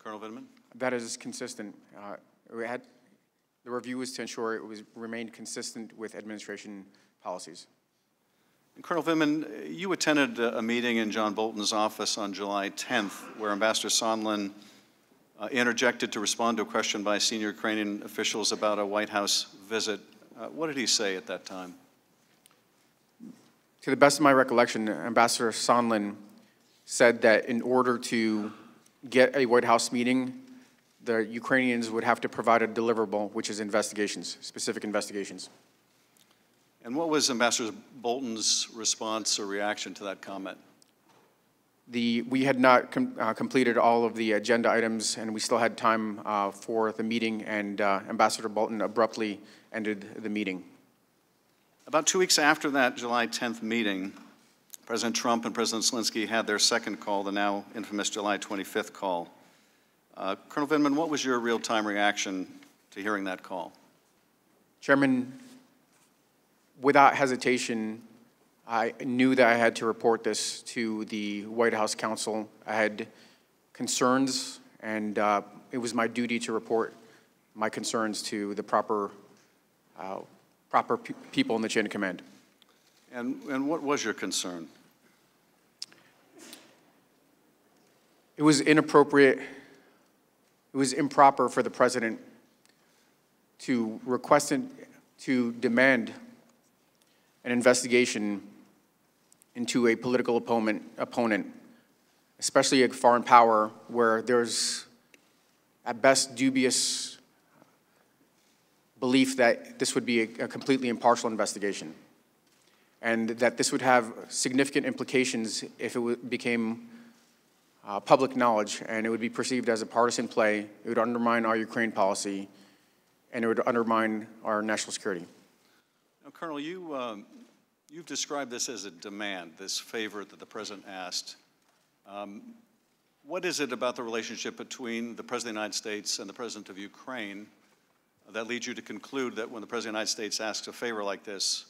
Colonel Vindman? That is consistent. The review was to ensure it remained consistent with administration policies. And Colonel Vindman, you attended a meeting in John Bolton's office on July 10th where Ambassador Sondland interjected to respond to a question by senior Ukrainian officials about a White House visit. What did he say at that time? To the best of my recollection, Ambassador Sondland said that in order to get a White House meeting, the Ukrainians would have to provide a deliverable, which is investigations, specific investigations. And what was Ambassador Bolton's response or reaction to that comment? We had not completed all of the agenda items, and we still had time for the meeting, and Ambassador Bolton abruptly ended the meeting. About 2 weeks after that July 10th meeting, President Trump and President Zelensky had their second call, the now infamous July 25th call. Colonel Vindman, what was your real-time reaction to hearing that call? Chairman, without hesitation, I knew that I had to report this to the White House counsel. I had concerns, and it was my duty to report my concerns to the proper people in the chain of command. And what was your concern? It was inappropriate. It was improper for the president to request to demand an investigation into a political opponent, especially a foreign power where there's at best dubious belief that this would be a completely impartial investigation, and that this would have significant implications if it became public knowledge, and it would be perceived as a partisan play. It would undermine our Ukraine policy, and it would undermine our national security. Now, Colonel, you've described this as a demand, this favor that the president asked. What is it about the relationship between the President of the United States and the President of Ukraine that leads you to conclude that when the President of the United States asks a favor like this,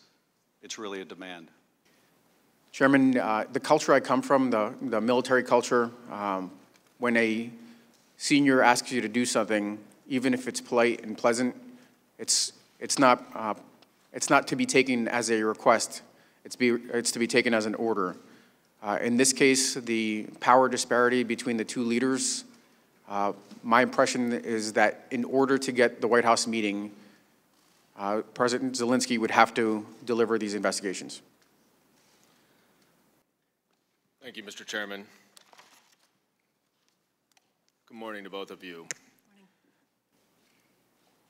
it's really a demand? Chairman, the culture I come from, the military culture, when a senior asks you to do something, even if it's polite and pleasant, it's not to be taken as a request. It's to be taken as an order. In this case, the power disparity between the two leaders, my impression is that in order to get the White House meeting, President Zelensky would have to deliver these investigations. Thank you, Mr. Chairman. Good morning to both of you.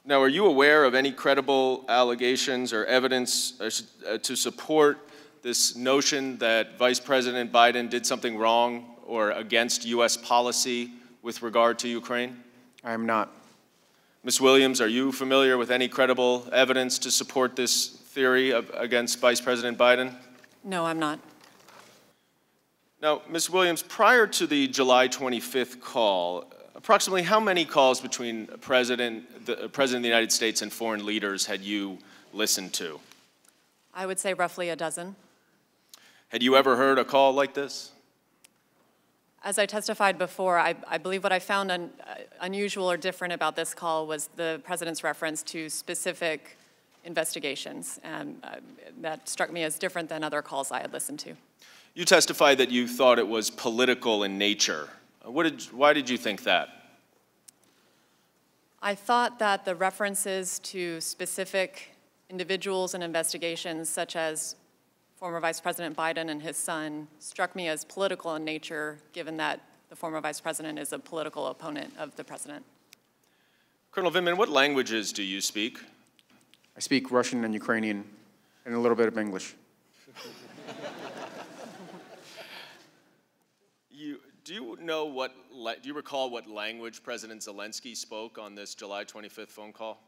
Now, are you aware of any credible allegations or evidence to support this notion that Vice President Biden did something wrong or against U.S. policy with regard to Ukraine? I am not. Ms. Williams, are you familiar with any credible evidence to support this theory against Vice President Biden? No, I'm not. Now, Ms. Williams, prior to the July 25th call, approximately how many calls between the President of the United States and foreign leaders had you listened to? I would say roughly a dozen. Had you ever heard a call like this? As I testified before, I believe what I found unusual or different about this call was the President's reference to specific investigations, and that struck me as different than other calls I had listened to. You testified that you thought it was political in nature. Why did you think that? I thought that the references to specific individuals and investigations, such as former Vice President Biden and his son, struck me as political in nature, given that the former Vice President is a political opponent of the President. Colonel Vindman, what languages do you speak? I speak Russian and Ukrainian and a little bit of English. Do you recall what language President Zelensky spoke on this July 25th phone call?